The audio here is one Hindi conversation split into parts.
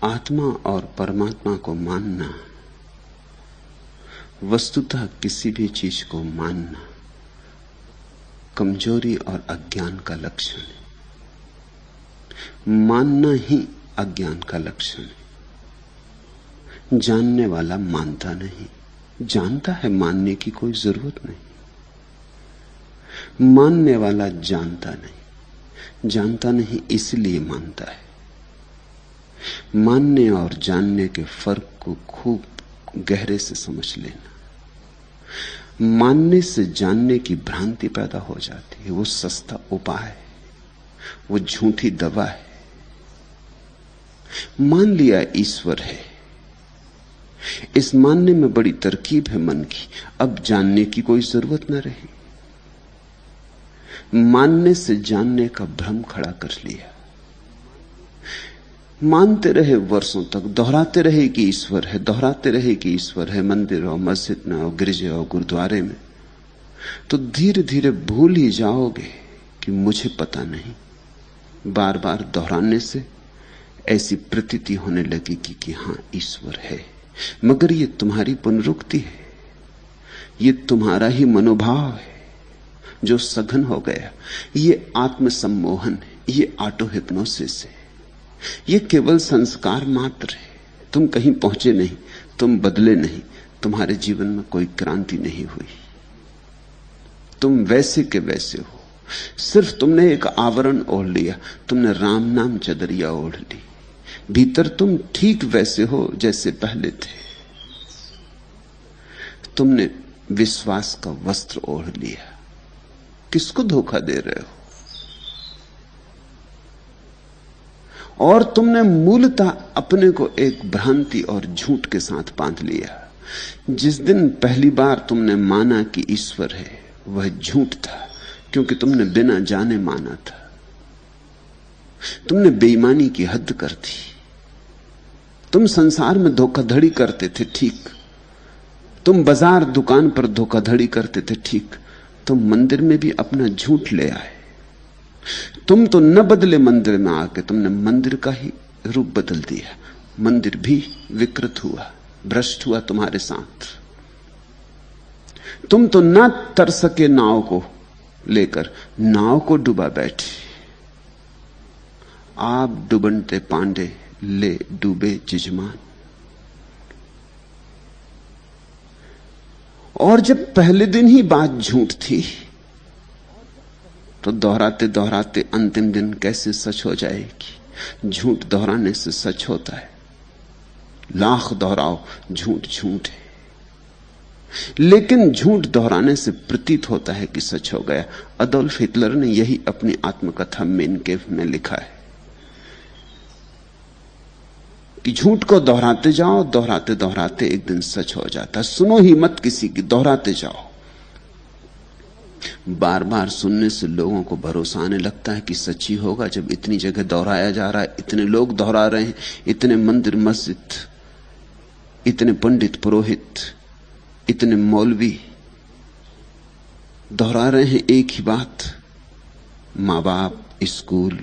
आत्मा और परमात्मा को मानना, वस्तुतः किसी भी चीज को मानना कमजोरी और अज्ञान का लक्षण है। मानना ही अज्ञान का लक्षण है। जानने वाला मानता नहीं, जानता है, मानने की कोई जरूरत नहीं। मानने वाला जानता नहीं, जानता नहीं इसलिए मानता है। मानने और जानने के फर्क को खूब गहरे से समझ लेना। मानने से जानने की भ्रांति पैदा हो जाती है, वो सस्ता उपाय है, वो झूठी दवा है। मान लिया ईश्वर है, इस मानने में बड़ी तरकीब है मन की, अब जानने की कोई जरूरत न रही। मानने से जानने का भ्रम खड़ा कर लिया, मानते रहे वर्षों तक, दोहराते रहे कि ईश्वर है, दोहराते रहे कि ईश्वर है, मंदिर और मस्जिद में और गिरजे और गुरुद्वारे में, तो धीरे धीरे भूल ही जाओगे कि मुझे पता नहीं। बार बार दोहराने से ऐसी प्रतीति होने लगेगी कि हां ईश्वर है, मगर ये तुम्हारी पुनरुक्ति है, ये तुम्हारा ही मनोभाव है जो सघन हो गया। ये आत्मसम्मोहन है, ये ऑटो हिप्नोसिस है, ये केवल संस्कार मात्र है। तुम कहीं पहुंचे नहीं, तुम बदले नहीं, तुम्हारे जीवन में कोई क्रांति नहीं हुई, तुम वैसे के वैसे हो। सिर्फ तुमने एक आवरण ओढ़ लिया, तुमने राम नाम चदरिया ओढ़ ली, भीतर तुम ठीक वैसे हो जैसे पहले थे। तुमने विश्वास का वस्त्र ओढ़ लिया, किसको धोखा दे रहे हो? और तुमने मूलतः अपने को एक भ्रांति और झूठ के साथ बांध लिया। जिस दिन पहली बार तुमने माना कि ईश्वर है, वह झूठ था, क्योंकि तुमने बिना जाने माना था। तुमने बेईमानी की हद कर दी। तुम संसार में धोखाधड़ी करते थे, ठीक। तुम बाजार दुकान पर धोखाधड़ी करते थे, ठीक। तुम मंदिर में भी अपना झूठ ले आए। तुम तो न बदले मंदिर में आके, तुमने मंदिर का ही रूप बदल दिया। मंदिर भी विकृत हुआ, भ्रष्ट हुआ तुम्हारे साथ। तुम तो न तर सके नाव को लेकर, नाव को डुबा बैठे। आप डुबनते पांडे ले डूबे जिजमान। और जब पहले दिन ही बात झूठ थी, तो दोहराते दोहराते अंतिम दिन कैसे सच हो जाएगी? झूठ दोहराने से सच होता है, लाख दोहराओ झूठ झूठ है। लेकिन झूठ दोहराने से प्रतीत होता है कि सच हो गया। अडोल्फ हिटलर ने यही अपनी आत्मकथा मेन केव में लिखा है कि झूठ को दोहराते जाओ, दोहराते दोहराते एक दिन सच हो जाता है। सुनो ही मत किसी की, दोहराते जाओ। बार बार सुनने से लोगों को भरोसा आने लगता है कि सच ही होगा। जब इतनी जगह दोहराया जा रहा है, इतने लोग दोहरा रहे हैं, इतने मंदिर मस्जिद, इतने पंडित पुरोहित, इतने मौलवी दोहरा रहे हैं एक ही बात। माँ बाप, स्कूल,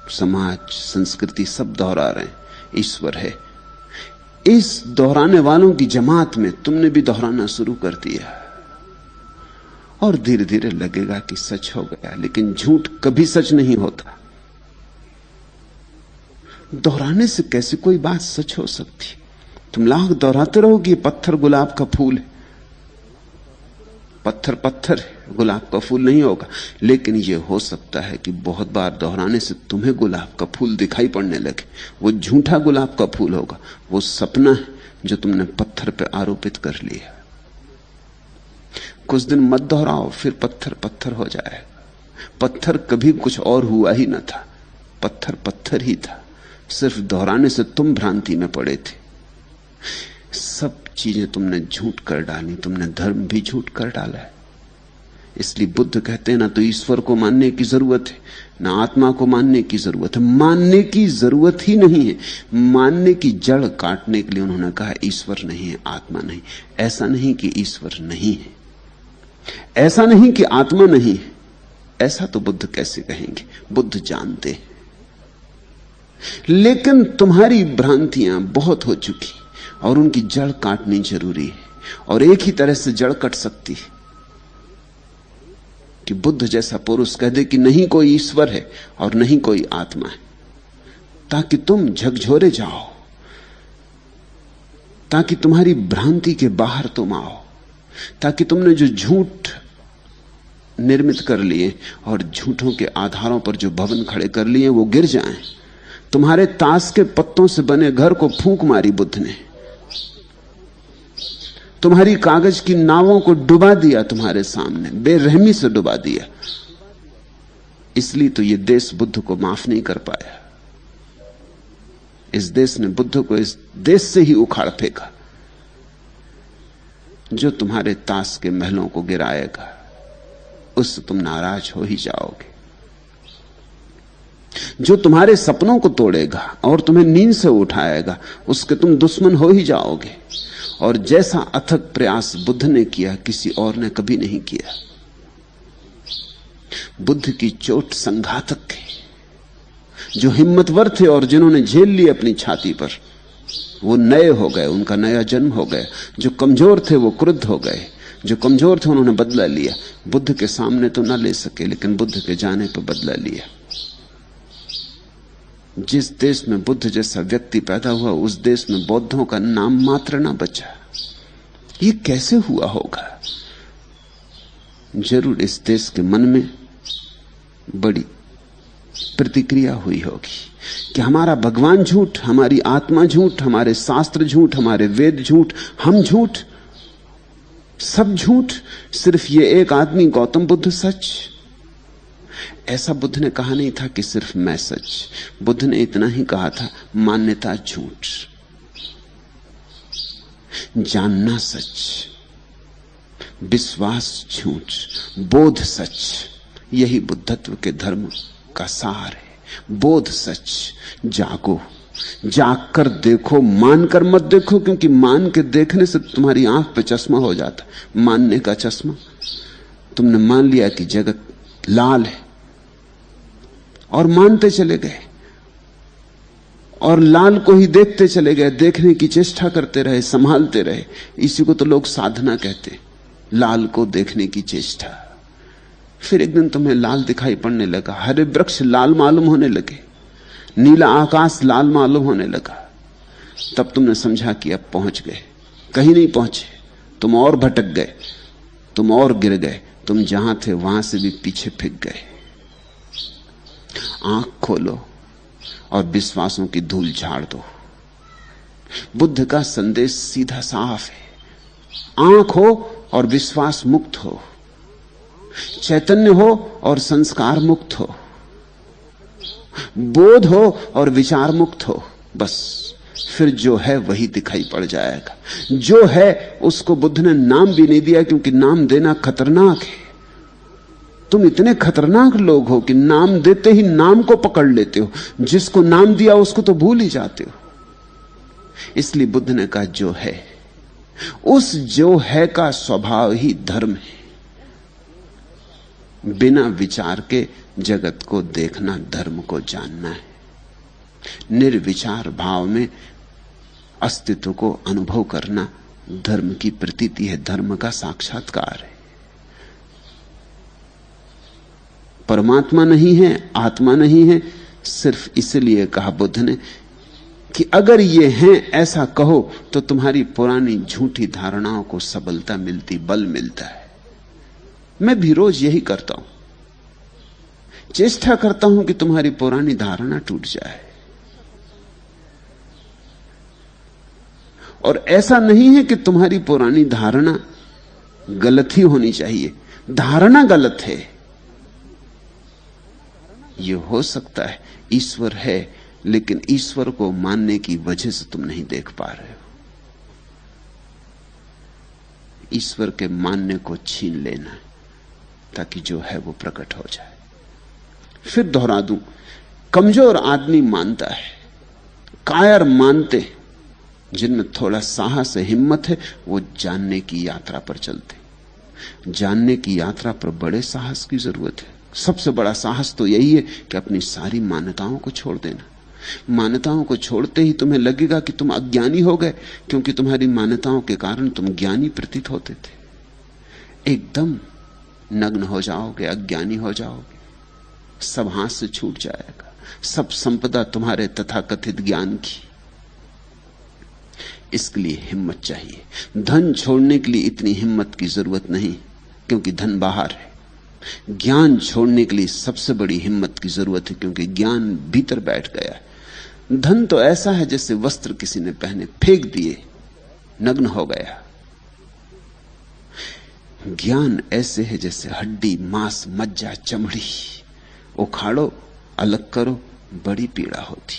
समाज, संस्कृति सब दोहरा रहे हैं, ईश्वर है। इस दोहराने वालों की जमात में तुमने भी दोहराना शुरू कर दिया, और धीरे धीरे लगेगा कि सच हो गया। लेकिन झूठ कभी सच नहीं होता। दोहराने से कैसे कोई बात सच हो सकती? तुम लाख दोहराते रहोगे, पत्थर गुलाब का फूल है, पत्थर पत्थर है, गुलाब का फूल नहीं होगा। लेकिन यह हो सकता है कि बहुत बार दोहराने से तुम्हें गुलाब का फूल दिखाई पड़ने लगे। वो झूठा गुलाब का फूल होगा, वो सपना है जो तुमने पत्थर पे आरोपित कर लिया। कुछ दिन मत दोहराओ, फिर पत्थर पत्थर हो जाएगा। पत्थर कभी कुछ और हुआ ही न था, पत्थर पत्थर ही था। सिर्फ दोहराने से तुम भ्रांति में पड़े थे। सब चीजें तुमने झूठ कर डाली, तुमने धर्म भी झूठ कर डाला है। इसलिए बुद्ध कहते हैं ना तो ईश्वर को मानने की जरूरत है, ना आत्मा को मानने की जरूरत है। मानने की जरूरत ही नहीं है। मानने की जड़ काटने के लिए उन्होंने कहा ईश्वर नहीं है, आत्मा नहीं। ऐसा नहीं कि ईश्वर नहीं है, ऐसा नहीं कि आत्मा नहीं है। ऐसा तो बुद्ध कैसे कहेंगे? बुद्ध जानते हैं लेकिन तुम्हारी भ्रांतियां बहुत हो चुकी और उनकी जड़ काटनी जरूरी है। और एक ही तरह से जड़ कट सकती है कि बुद्ध जैसा पुरुष कह दे कि नहीं कोई ईश्वर है और नहीं कोई आत्मा है, ताकि तुम झकझोरे जाओ, ताकि तुम्हारी भ्रांति के बाहर तुम आओ, ताकि तुमने जो झूठ निर्मित कर लिए और झूठों के आधारों पर जो भवन खड़े कर लिए वो गिर जाएं। तुम्हारे ताश के पत्तों से बने घर को फूंक मारी बुद्ध ने, तुम्हारी कागज की नावों को डुबा दिया, तुम्हारे सामने बेरहमी से डुबा दिया। इसलिए तो ये देश बुद्ध को माफ नहीं कर पाया। इस देश ने बुद्ध को इस देश से ही उखाड़ फेंका। जो तुम्हारे ताश के महलों को गिराएगा उससे तुम नाराज हो ही जाओगे। जो तुम्हारे सपनों को तोड़ेगा और तुम्हें नींद से उठाएगा उसके तुम दुश्मन हो ही जाओगे। और जैसा अथक प्रयास बुद्ध ने किया किसी और ने कभी नहीं किया। बुद्ध की चोट संघातक है। जो हिम्मतवर थे और जिन्होंने झेल ली अपनी छाती पर, वो नए हो गए, उनका नया जन्म हो गया। जो कमजोर थे वो क्रुद्ध हो गए, जो कमजोर थे उन्होंने बदला लिया। बुद्ध के सामने तो ना ले सके, लेकिन बुद्ध के जाने पर बदला लिया। जिस देश में बुद्ध जैसा व्यक्ति पैदा हुआ उस देश में बौद्धों का नाम मात्र ना बचा। ये कैसे हुआ होगा? जरूर इस देश के मन में बड़ी प्रतिक्रिया हुई होगी कि हमारा भगवान झूठ, हमारी आत्मा झूठ, हमारे शास्त्र झूठ, हमारे वेद झूठ, हम झूठ, सब झूठ, सिर्फ ये एक आदमी गौतम बुद्ध सच। ऐसा बुद्ध ने कहा नहीं था कि सिर्फ मैं सच। बुद्ध ने इतना ही कहा था, मान्यता झूठ, जानना सच, विश्वास झूठ, बोध सच। यही बुद्धत्व के धर्म का सार है। बोध सच। जागो, जाग कर देखो, मान कर मत देखो, क्योंकि मान के देखने से तुम्हारी आंख पे चश्मा हो जाता, मानने का चश्मा। तुमने मान लिया कि जगत लाल है और मानते चले गए और लाल को ही देखते चले गए, देखने की चेष्टा करते रहे, संभालते रहे। इसी को तो लोग साधना कहते, लाल को देखने की चेष्टा। फिर एक दिन तुम्हें लाल दिखाई पड़ने लगा, हरे वृक्ष लाल मालूम होने लगे, नीला आकाश लाल मालूम होने लगा। तब तुमने समझा कि अब पहुंच गए। कहीं नहीं पहुंचे, तुम और भटक गए, तुम और गिर गए, तुम जहां थे वहां से भी पीछे फिक गए। आंख खोलो और विश्वासों की धूल झाड़ दो। बुद्ध का संदेश सीधा साफ है। आंख हो और विश्वास मुक्त हो, चैतन्य हो और संस्कार मुक्त हो, बोध हो और विचार मुक्त हो। बस फिर जो है वही दिखाई पड़ जाएगा। जो है उसको बुद्ध ने नाम भी नहीं दिया, क्योंकि नाम देना खतरनाक है। तुम इतने खतरनाक लोग हो कि नाम देते ही नाम को पकड़ लेते हो, जिसको नाम दिया उसको तो भूल ही जाते हो। इसलिए बुद्ध ने कहा जो है, उस जो है का स्वभाव ही धर्म है। बिना विचार के जगत को देखना धर्म को जानना है। निर्विचार भाव में अस्तित्व को अनुभव करना धर्म की प्रतीति है, धर्म का साक्षात्कार है। परमात्मा नहीं है, आत्मा नहीं है, सिर्फ इसलिए कहा बुद्ध ने कि अगर ये हैं ऐसा कहो तो तुम्हारी पुरानी झूठी धारणाओं को सबलता मिलती, बल मिलता है। मैं भी रोज यही करता हूं, चेष्टा करता हूं कि तुम्हारी पुरानी धारणा टूट जाए। और ऐसा नहीं है कि तुम्हारी पुरानी धारणा गलत ही होनी चाहिए, धारणा गलत है। यह हो सकता है ईश्वर है, लेकिन ईश्वर को मानने की वजह से तुम नहीं देख पा रहे हो। ईश्वर के मानने को छीन लेना है ताकि जो है वो प्रकट हो जाए। फिर दोहरा दूं, कमजोर आदमी मानता है, कायर मानते, जिनमें थोड़ा साहस है, हिम्मत है, वो जानने की यात्रा पर चलते। जानने की यात्रा पर बड़े साहस की जरूरत है। सबसे बड़ा साहस तो यही है कि अपनी सारी मान्यताओं को छोड़ देना, मान्यताओं को छोड़ते ही तुम्हें लगेगा कि तुम अज्ञानी हो गए, क्योंकि तुम्हारी मान्यताओं के कारण तुम ज्ञानी प्रतीत होते थे। एकदम नग्न हो जाओगे, अज्ञानी हो जाओगे, सब हाथ से छूट जाएगा, सब संपदा तुम्हारे तथाकथित ज्ञान की। इसके लिए हिम्मत चाहिए। धन छोड़ने के लिए इतनी हिम्मत की जरूरत नहीं, क्योंकि धन बाहर है। ज्ञान छोड़ने के लिए सबसे बड़ी हिम्मत की जरूरत है, क्योंकि ज्ञान भीतर बैठ गया है। धन तो ऐसा है जैसे वस्त्र किसी ने पहने, फेंक दिए, नग्न हो गया। ज्ञान ऐसे है जैसे हड्डी, मांस, मज्जा, चमड़ी, उखाड़ो, अलग करो, बड़ी पीड़ा होती।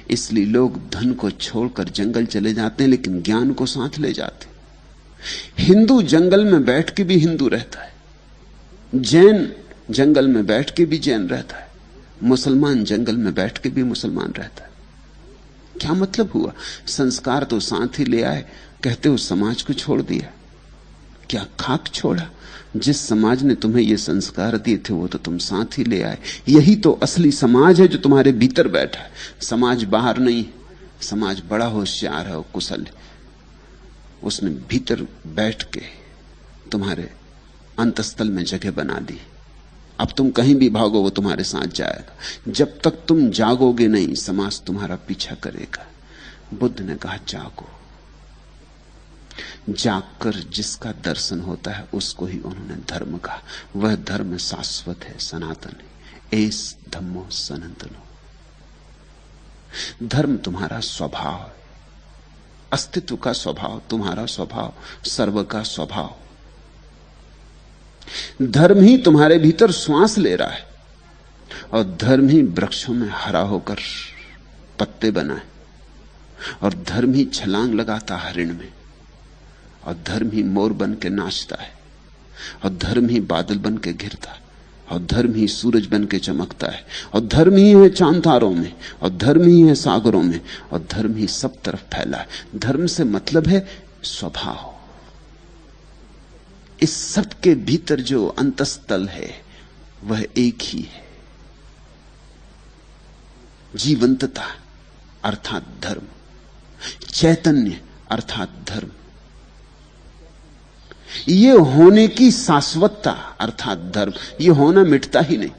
इसलिए लोग धन को छोड़कर जंगल चले जाते हैं, लेकिन ज्ञान को साथ ले जाते। हिंदू जंगल में बैठ के भी हिंदू रहता है, जैन जंगल में बैठ के भी जैन रहता है, मुसलमान जंगल में बैठ के भी मुसलमान रहता है। क्या मतलब हुआ? संस्कार तो साथ ही ले आए, कहते हो समाज को छोड़ दिया। क्या खाक छोड़ा? जिस समाज ने तुम्हें ये संस्कार दिए थे वो तो तुम साथ ही ले आए। यही तो असली समाज है जो तुम्हारे भीतर बैठा है। समाज बाहर नहीं, समाज बड़ा होशियार है और कुशल है। उसने भीतर बैठ के तुम्हारे अंतस्थल में जगह बना दी। अब तुम कहीं भी भागो वो तुम्हारे साथ जाएगा। जब तक तुम जागोगे नहीं, समाज तुम्हारा पीछा करेगा। बुद्ध ने कहा जागो। जागकर जिसका दर्शन होता है उसको ही उन्होंने धर्म कहा। वह धर्म शाश्वत है, सनातन है। एस धम्मो सनातनो। धर्म तुम्हारा स्वभाव है, अस्तित्व का स्वभाव, तुम्हारा स्वभाव, सर्व का स्वभाव। धर्म ही तुम्हारे भीतर श्वास ले रहा है, और धर्म ही वृक्षों में हरा होकर पत्ते बनाए, और धर्म ही छलांग लगाता हरिण में, और धर्म ही मोर बन के नाचता है, और धर्म ही बादल बन के घिरता है, और धर्म ही सूरज बन के चमकता है, और धर्म ही है चांद तारों में, और धर्म ही है सागरों में, और धर्म ही सब तरफ फैला है। धर्म से मतलब है स्वभाव। इस सब के भीतर जो अंतस्थल है वह एक ही है, जीवंतता अर्थात धर्म, चैतन्य अर्थात धर्म, ये होने की शाश्वतता अर्थात धर्म। ये होना मिटता ही नहीं।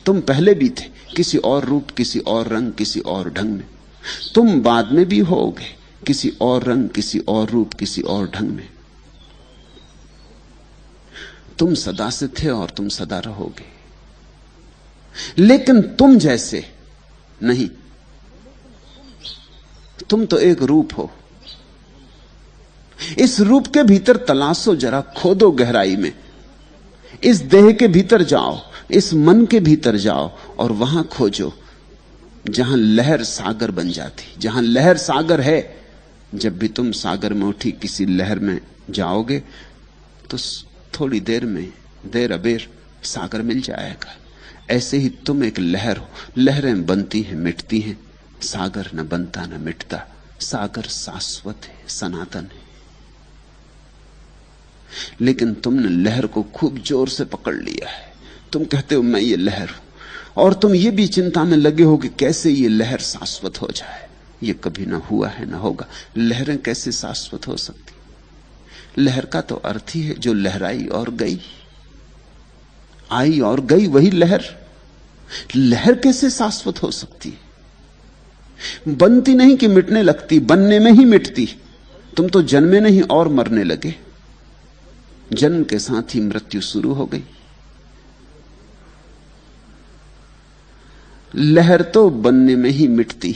तुम पहले भी थे, किसी और रूप, किसी और रंग, किसी और ढंग में। तुम बाद में भी होगे, किसी और रंग, किसी और रूप, किसी और ढंग में। तुम सदा से थे और तुम सदा रहोगे, लेकिन तुम जैसे नहीं। तुम तो एक रूप हो। इस रूप के भीतर तलाशो, जरा खोदो गहराई में। इस देह के भीतर जाओ, इस मन के भीतर जाओ, और वहां खोजो जहां लहर सागर बन जाती, जहां लहर सागर है। जब भी तुम सागर में उठी किसी लहर में जाओगे तो थोड़ी देर में, देर अबेर सागर मिल जाएगा। ऐसे ही तुम एक लहर हो। लहरें बनती हैं, मिटती हैं, सागर न बनता न मिटता। सागर शाश्वत है, सनातन है। लेकिन तुमने लहर को खूब जोर से पकड़ लिया है। तुम कहते हो मैं ये लहर हूं, और तुम ये भी चिंता में लगे हो कि कैसे ये लहर शाश्वत हो जाए। ये कभी ना हुआ है ना होगा। लहरें कैसे शाश्वत हो सकती? लहर का तो अर्थ ही है जो लहराई और गई, आई और गई, वही लहर। लहर कैसे शाश्वत हो सकती है? बनती नहीं कि मिटने लगती, बनने में ही मिटती। तुम तो जन्मे नहीं और मरने लगे। जन्म के साथ ही मृत्यु शुरू हो गई। लहर तो बनने में ही मिटती।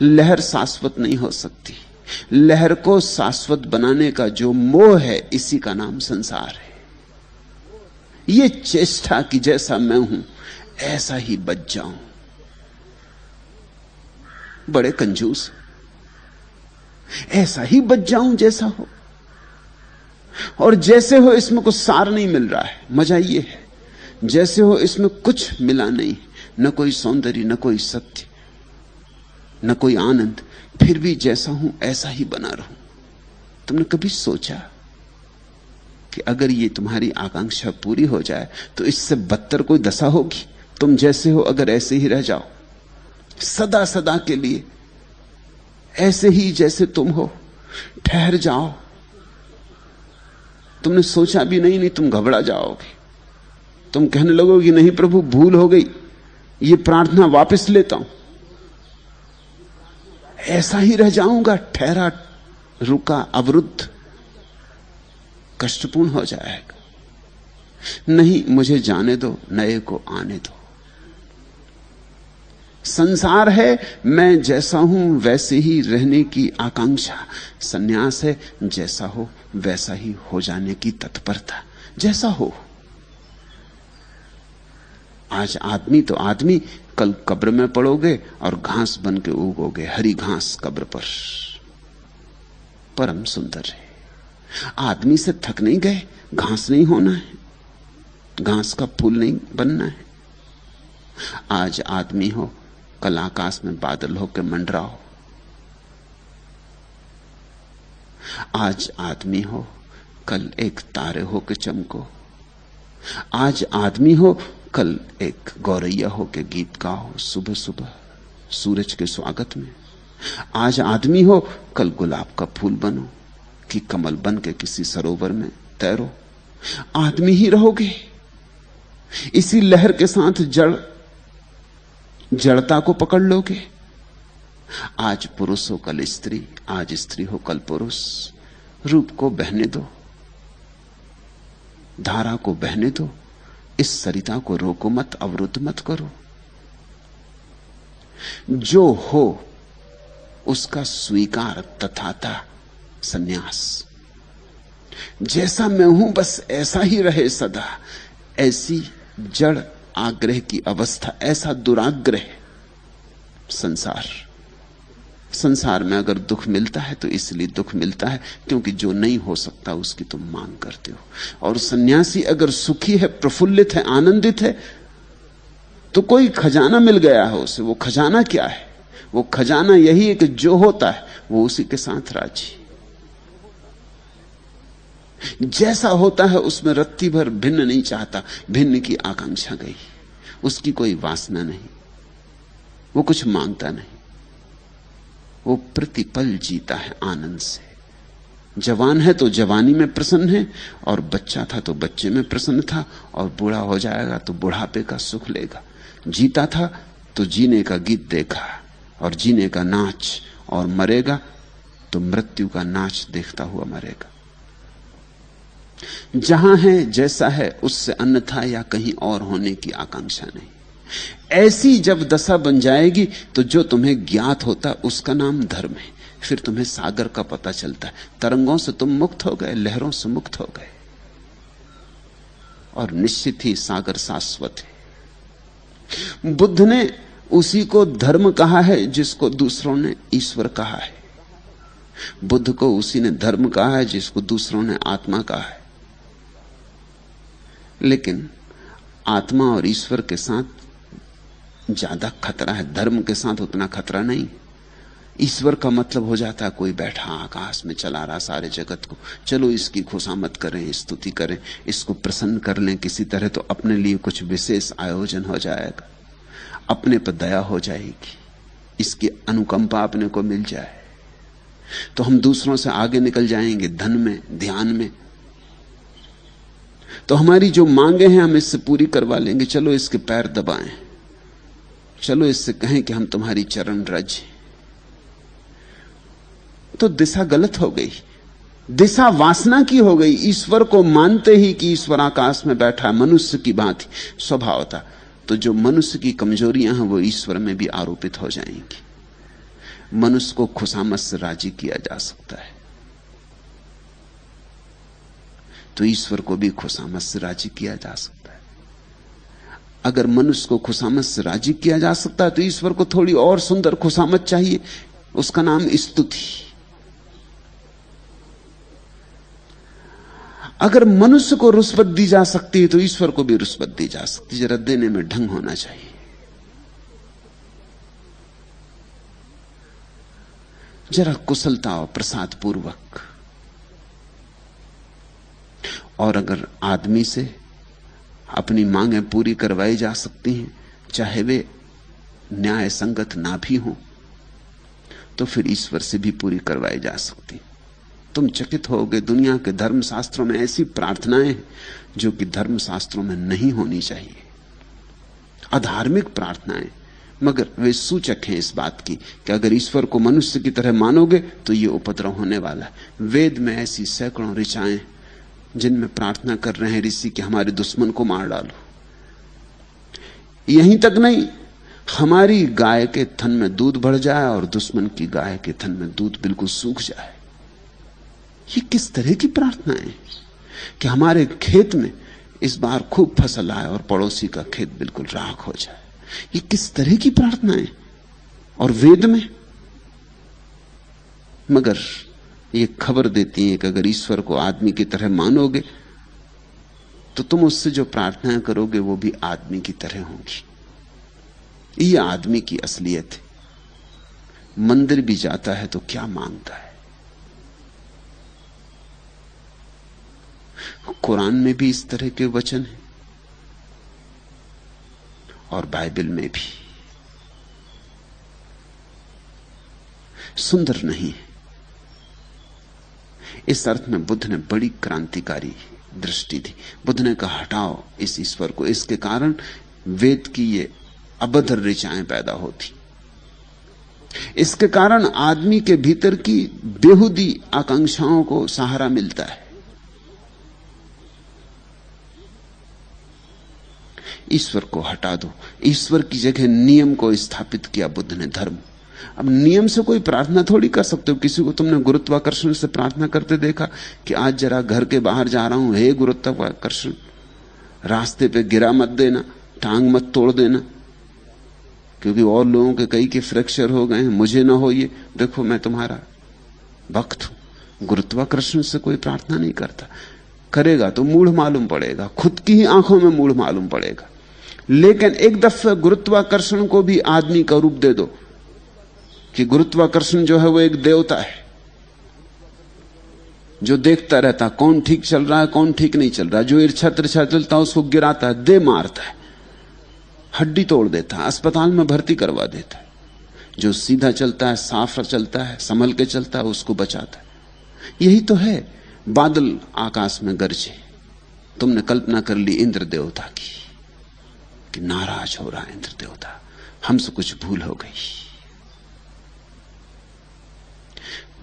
लहर शाश्वत नहीं हो सकती। लहर को शाश्वत बनाने का जो मोह है, इसी का नाम संसार है। ये चेष्टा कि जैसा मैं हूं ऐसा ही बच जाऊं। बड़े कंजूस, ऐसा ही बच जाऊं जैसा हो, और जैसे हो इसमें कुछ सार नहीं मिल रहा है। मजा ये है, जैसे हो इसमें कुछ मिला नहीं, न कोई सौंदर्य, न कोई सत्य, न कोई आनंद, फिर भी जैसा हूं ऐसा ही बना रहूं। तुमने कभी सोचा कि अगर ये तुम्हारी आकांक्षा पूरी हो जाए तो इससे बदतर कोई दशा होगी? तुम जैसे हो अगर ऐसे ही रह जाओ सदा सदा के लिए, ऐसे ही जैसे तुम हो, ठहर जाओ, तुमने सोचा भी नहीं, तुम घबरा जाओगे। तुम कहने लगोगे नहीं प्रभु भूल हो गई, ये प्रार्थना वापस लेता हूं, ऐसा ही रह जाऊंगा, ठहरा, रुका, अवरुद्ध, कष्टपूर्ण हो जाएगा। नहीं, मुझे जाने दो, नए को आने दो। संसार है मैं जैसा हूं वैसे ही रहने की आकांक्षा, सन्यास है जैसा हो वैसा ही हो जाने की तत्परता। जैसा हो, आज आदमी तो आदमी, कल कब्र में पड़ोगे और घास बन के उगोगे, हरी घास कब्र पर। परम सुंदर है। आदमी से थक नहीं गए, घास नहीं होना है, घास का फूल नहीं बनना है। आज आदमी हो, कल आकाश में बादल होकर मंडराओ। आज आदमी हो, कल एक तारे होकर चमको। आज आदमी हो, कल एक गौरैया होकर गीत गाओ सुबह सुबह सूरज के स्वागत में। आज आदमी हो, कल गुलाब का फूल बनो कि कमल बन के किसी सरोवर में तैरो। आदमी ही रहोगे, इसी लहर के साथ जड़ता को पकड़ लोगे। आज पुरुष हो कल स्त्री, आज स्त्री हो कल पुरुष। रूप को बहने दो, धारा को बहने दो, इस सरिता को रोको मत, अवरुद्ध मत करो। जो हो उसका स्वीकार तथाता सन्यास। जैसा मैं हूं बस ऐसा ही रहे सदा, ऐसी जड़ आग्रह की अवस्था, ऐसा दुराग्रह संसार। संसार में अगर दुख मिलता है तो इसलिए दुख मिलता है क्योंकि जो नहीं हो सकता उसकी तुम मांग करते हो। और सन्यासी अगर सुखी है, प्रफुल्लित है, आनंदित है, तो कोई खजाना मिल गया है उसे। वो खजाना क्या है? वो खजाना यही है कि जो होता है वो उसी के साथ राजी। जैसा होता है उसमें रत्ती भर भिन्न नहीं चाहता, भिन्न की आकांक्षा गई, उसकी कोई वासना नहीं, वो कुछ मांगता नहीं, वो प्रतिपल जीता है आनंद से। जवान है तो जवानी में प्रसन्न है, और बच्चा था तो बच्चे में प्रसन्न था, और बूढ़ा हो जाएगा तो बुढ़ापे का सुख लेगा। जीता था तो जीने का गीत देखा और जीने का नाच, और मरेगा तो मृत्यु का नाच देखता हुआ मरेगा। जहां है जैसा है उससे अन्यथा या कहीं और होने की आकांक्षा नहीं। ऐसी जब दशा बन जाएगी तो जो तुम्हें ज्ञात होता उसका नाम धर्म है। फिर तुम्हें सागर का पता चलता है। तरंगों से तुम मुक्त हो गए, लहरों से मुक्त हो गए, और निश्चित ही सागर शाश्वत है। बुद्ध ने उसी को धर्म कहा है जिसको दूसरों ने ईश्वर कहा है। बुद्ध को उसी ने धर्म कहा है जिसको दूसरों ने आत्मा कहा है। लेकिन आत्मा और ईश्वर के साथ ज्यादा खतरा है, धर्म के साथ उतना खतरा नहीं। ईश्वर का मतलब हो जाता है कोई बैठा आकाश में चला रहा सारे जगत को, चलो इसकी खुशामद करें, स्तुति करें, इसको प्रसन्न कर लें किसी तरह, तो अपने लिए कुछ विशेष आयोजन हो जाएगा, अपने पर दया हो जाएगी, इसकी अनुकंपा अपने को मिल जाए, तो हम दूसरों से आगे निकल जाएंगे धन में, ध्यान में। तो हमारी जो मांगे हैं हम इससे पूरी करवा लेंगे। चलो इसके पैर दबाएं, चलो इससे कहें कि हम तुम्हारी चरण रज। तो दिशा गलत हो गई, दिशा वासना की हो गई। ईश्वर को मानते ही कि ईश्वर आकाश में बैठा है मनुष्य की भांति स्वभाव था, तो जो मनुष्य की कमजोरियां हैं वो ईश्वर में भी आरोपित हो जाएंगी। मनुष्य को खुशामद से राजी किया जा सकता है तो ईश्वर को भी खुशामद से राजी किया जा सकता है। अगर मनुष्य को खुशामद से राजी किया जा सकता है तो ईश्वर को थोड़ी और सुंदर खुशामद चाहिए, उसका नाम स्तुति। अगर मनुष्य को रुस्वत दी जा सकती है तो ईश्वर को भी रुस्वत दी जा सकती है। जरा देने में ढंग होना चाहिए। जरा कुशलता और प्रसाद पूर्वक। और अगर आदमी से अपनी मांगें पूरी करवाई जा सकती हैं चाहे वे न्याय संगत ना भी हो, तो फिर ईश्वर से भी पूरी करवाई जा सकती। तुम चकित होगे, दुनिया के धर्मशास्त्रों में ऐसी प्रार्थनाएं हैं जो कि धर्मशास्त्रों में नहीं होनी चाहिए, अधार्मिक प्रार्थनाएं, मगर वे सूचक हैं इस बात की कि अगर ईश्वर को मनुष्य की तरह मानोगे तो ये उपद्रव होने वाला है। वेद में ऐसी सैकड़ों ऋचाएं जिनमें प्रार्थना कर रहे हैं ऋषि कि हमारे दुश्मन को मार डालो। यहीं तक नहीं, हमारी गाय के थन में दूध बढ़ जाए और दुश्मन की गाय के थन में दूध बिल्कुल सूख जाए। ये किस तरह की प्रार्थना है कि हमारे खेत में इस बार खूब फसल आए और पड़ोसी का खेत बिल्कुल राख हो जाए। ये किस तरह की प्रार्थना है? और वेद में, मगर ये खबर देती है कि अगर ईश्वर को आदमी की तरह मानोगे तो तुम उससे जो प्रार्थनाएं करोगे वो भी आदमी की तरह होंगी। ये आदमी की असलियत है। मंदिर भी जाता है तो क्या मांगता है? कुरान में भी इस तरह के वचन हैं और बाइबल में भी। सुंदर नहीं है। इस अर्थ में बुद्ध ने बड़ी क्रांतिकारी दृष्टि दी। बुद्ध ने कहा हटाओ इस ईश्वर को, इसके कारण वेद की ये अभद्र ऋचाएं पैदा होती, इसके कारण आदमी के भीतर की बेहुदी आकांक्षाओं को सहारा मिलता है। ईश्वर को हटा दो। ईश्वर की जगह नियम को स्थापित किया बुद्ध ने, धर्म। अब नियम से कोई प्रार्थना थोड़ी कर सकते हो। किसी को तुमने गुरुत्वाकर्षण से प्रार्थना करते देखा कि आज जरा घर के बाहर जा रहा हूं, हे गुरुत्वाकर्षण रास्ते पे गिरा मत देना, टांग मत तोड़ देना, क्योंकि और लोगों के कई के फ्रैक्चर हो गए हैं, मुझे ना हो ये, देखो मैं तुम्हारा भक्त हूं। गुरुत्वाकर्षण से कोई प्रार्थना नहीं करता। करेगा तो मूढ़ मालूम पड़ेगा, खुद की ही आंखों में मूढ़ मालूम पड़ेगा। लेकिन एक दफे गुरुत्वाकर्षण को भी आदमी का रूप दे दो कि गुरुत्वाकर्षण जो है वो एक देवता है जो देखता रहता कौन ठीक चल रहा है कौन ठीक नहीं चल रहा है। जो ईर्ष्या तिरछा चलता है उसको गिराता है, दे मारता है, हड्डी तोड़ देता है, अस्पताल में भर्ती करवा देता है। जो सीधा चलता है, साफ चलता है, संभल के चलता है, उसको बचाता है। यही तो है। बादल आकाश में गरजे, तुमने कल्पना कर ली इंद्र देवता की कि नाराज हो रहा है इंद्र देवता, हमसे कुछ भूल हो गई।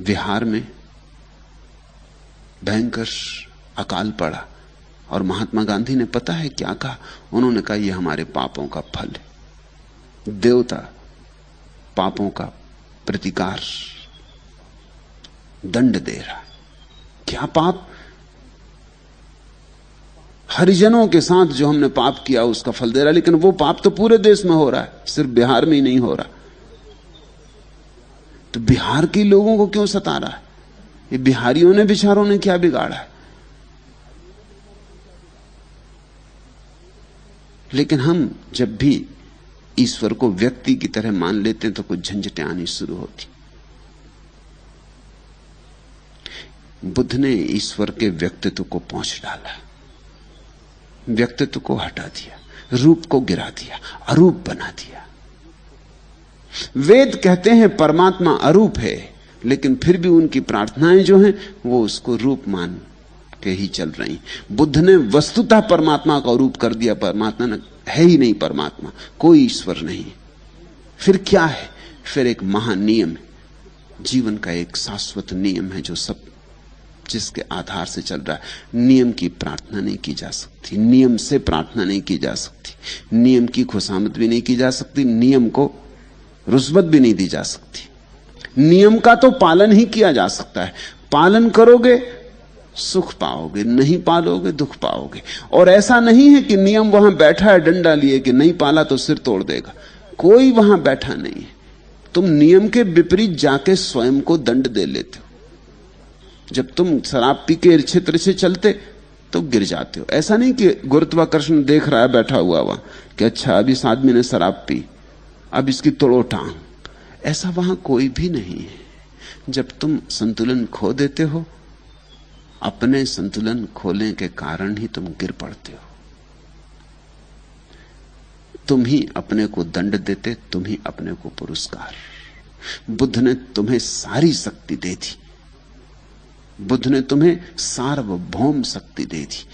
बिहार में भयंकर अकाल पड़ा और महात्मा गांधी ने पता है क्या कहा? उन्होंने कहा यह हमारे पापों का फल है। देवता पापों का प्रतिकार दंड दे रहा है। क्या पाप? हरिजनों के साथ जो हमने पाप किया उसका फल दे रहा है। लेकिन वो पाप तो पूरे देश में हो रहा है, सिर्फ बिहार में ही नहीं हो रहा। तो बिहार के लोगों को क्यों सता रहा है? ये बिहारियों ने बेचारों ने क्या बिगाड़ा है? लेकिन हम जब भी ईश्वर को व्यक्ति की तरह मान लेते हैं तो कुछ झंझटें आनी शुरू होती। बुद्ध ने ईश्वर के व्यक्तित्व को पोंछ डाला, व्यक्तित्व को हटा दिया, रूप को गिरा दिया, अरूप बना दिया। वेद कहते हैं परमात्मा अरूप है, लेकिन फिर भी उनकी प्रार्थनाएं जो हैं वो उसको रूप मान के ही चल रही। बुद्ध ने वस्तुतः परमात्मा का रूप कर दिया। परमात्मा है ही नहीं, परमात्मा कोई ईश्वर नहीं। फिर क्या है? फिर एक महान नियम है, जीवन का एक शाश्वत नियम है जो सब जिसके आधार से चल रहा है। नियम की प्रार्थना नहीं की जा सकती, नियम से प्रार्थना नहीं की जा सकती, नियम की खुशामद भी नहीं की जा सकती, नियम को रुस्बत भी नहीं दी जा सकती। नियम का तो पालन ही किया जा सकता है। पालन करोगे सुख पाओगे, नहीं पालोगे दुख पाओगे। और ऐसा नहीं है कि नियम वहां बैठा है डंडा लिए कि नहीं पाला तो सिर तोड़ देगा। कोई वहां बैठा नहीं है। तुम नियम के विपरीत जाके स्वयं को दंड दे लेते हो। जब तुम शराब पी के क्षेत्र से चलते तो गिर जाते हो। ऐसा नहीं कि गुरुत्वाकर्षण देख रहा है बैठा हुआ वहां कि अच्छा अब इस आदमी ने शराब पी, अब इसकी तोड़ो टांग। ऐसा वहां कोई भी नहीं है। जब तुम संतुलन खो देते हो, अपने संतुलन खोने के कारण ही तुम गिर पड़ते हो। तुम ही अपने को दंड देते, तुम ही अपने को पुरस्कार। बुद्ध ने तुम्हें सारी शक्ति दे दी, बुद्ध ने तुम्हें सार्वभौम शक्ति दे दी।